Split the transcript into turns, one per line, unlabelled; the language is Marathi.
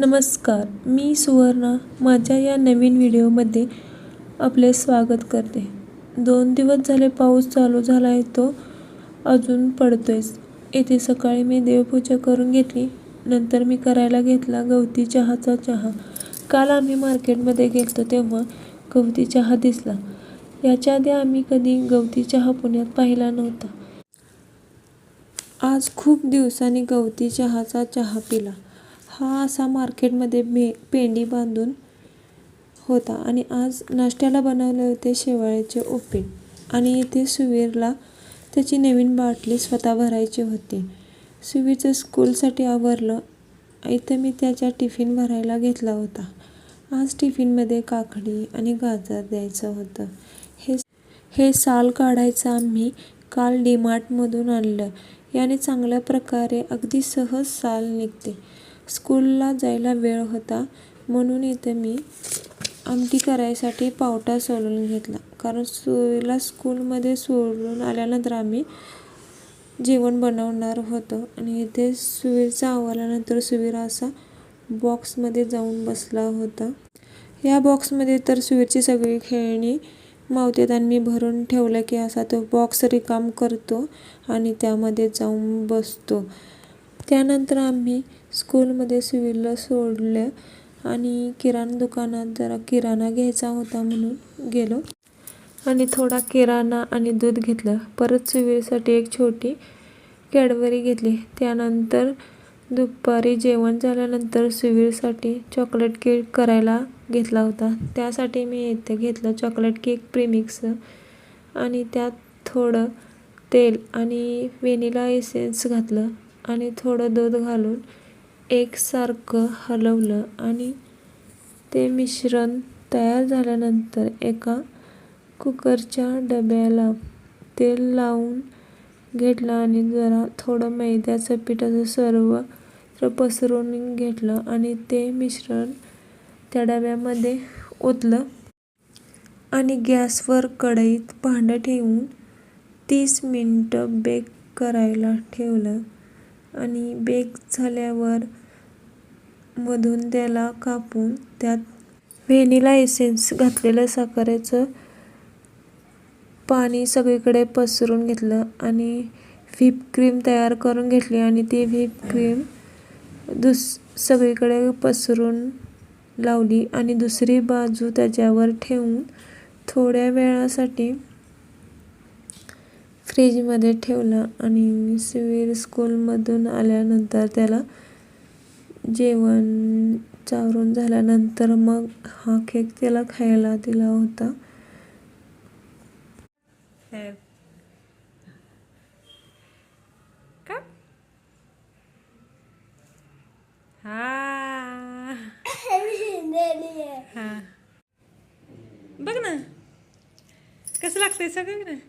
नमस्कार, मी सुवर्णा माझ्या या नवीन व्हिडिओमध्ये आपले स्वागत करते. 2 दिवस झाले पाऊस चालू झाला आहे, तो अजून पडतोयच. येथे सकाळी मी देवपूजा करून घेतली. नंतर मी करायला घेतला गवती चहाचा चहा. काल आम्ही मार्केटमध्ये गेलतो तेव्हा गवती चहा दिसला. याच्या आधी आम्ही कधी गवती चहा पुण्यात पाहिला नव्हता. आज खूप दिवसांनी गवती चहाचा चहा पिला. हा असा मार्केटमध्ये पेंडी बांधून होता आणि आज नाश्त्याला बनवले होते शेवाळ्याचे उपीट आणि इथे सुवीरला त्याची नवीन बाटली स्वतः भरायची होती. सुवीरचं स्कूलसाठी आवरलं. इथं मी त्याच्या टिफिन भरायला घेतला होता. आज टिफिनमध्ये काकडी आणि गाजर द्यायचं होतं. हे साल काढायचं आम्ही काल डीमार्टमधून आणलं. याने चांगल्या प्रकारे अगदी सहज साल निघते. स्कूलला जायला वेळ होता म्हणून इथं मी आमटी करायसाठी पावटा सोलून घेतला, कारण सुवीरला स्कूलमध्ये सोडून आल्यानंतर आम्ही जेवण बनवणार होतो. आणि इथे सुवीरचा आवरल्यानंतर सुवीर असा बॉक्समध्ये जाऊन बसला होता. या बॉक्समध्ये तर सुवीरची सगळी खेळणी मावतात आणि मी भरून ठेवलं की असा तो बॉक्स रिकाम करतो आणि त्यामध्ये जाऊन बसतो. त्यानंतर आम्ही स्कूलमध्ये सुवीरला सोडलं आणि किराणा दुकानात जरा किराणा घ्यायचा होता म्हणून गेलो आणि थोडा किराणा आणि दूध घेतलं. परत सुवीरसाठी एक छोटी कॅडबरी घेतली. त्यानंतर दुपारी जेवण झाल्यानंतर सुवीरसाठी चॉकलेट केक करायला घेतला होता. त्यासाठी मी इथे घेतलं चॉकलेट केक प्रीमिक्स आणि त्यात थोडं तेल आणि व्हॅनिला एसेन्स घातलं आणि थोडं दूध घालून एकसारखं हलवलं आणि ते मिश्रण तयार झाल्यानंतर एका कुकरच्या डब्याला तेल लावून घेतलं आणि जरा थोडं मैद्याचं पीठ असं सर्वत्र पसरवून घेतलं आणि ते मिश्रण त्या डब्यामध्ये ओतलं आणि गॅसवर कढईत भांडं ठेवून 30 मिनिटं बेक करायला ठेवलं. आणि बेक झाल्यावर मधून त्याला कापून त्यात व्हॅनिला एसेन्स घातलेलं साखरेचं पाणी सगळीकडे पसरून घेतलं आणि व्हिप क्रीम तयार करून घेतली आणि ती व्हिप क्रीम सगळीकडे पसरून लावली आणि दुसरी बाजू त्याच्यावर ठेवून थोड्या वेळासाठी फ्रीजमध्ये ठेवलं. आणि सुवीर स्कूलमधून आल्यानंतर त्याला जेवण चारून झाल्यानंतर मग हा केक त्याला खायला दिला होता. बघ ना कसं लागतंय सगळं ना.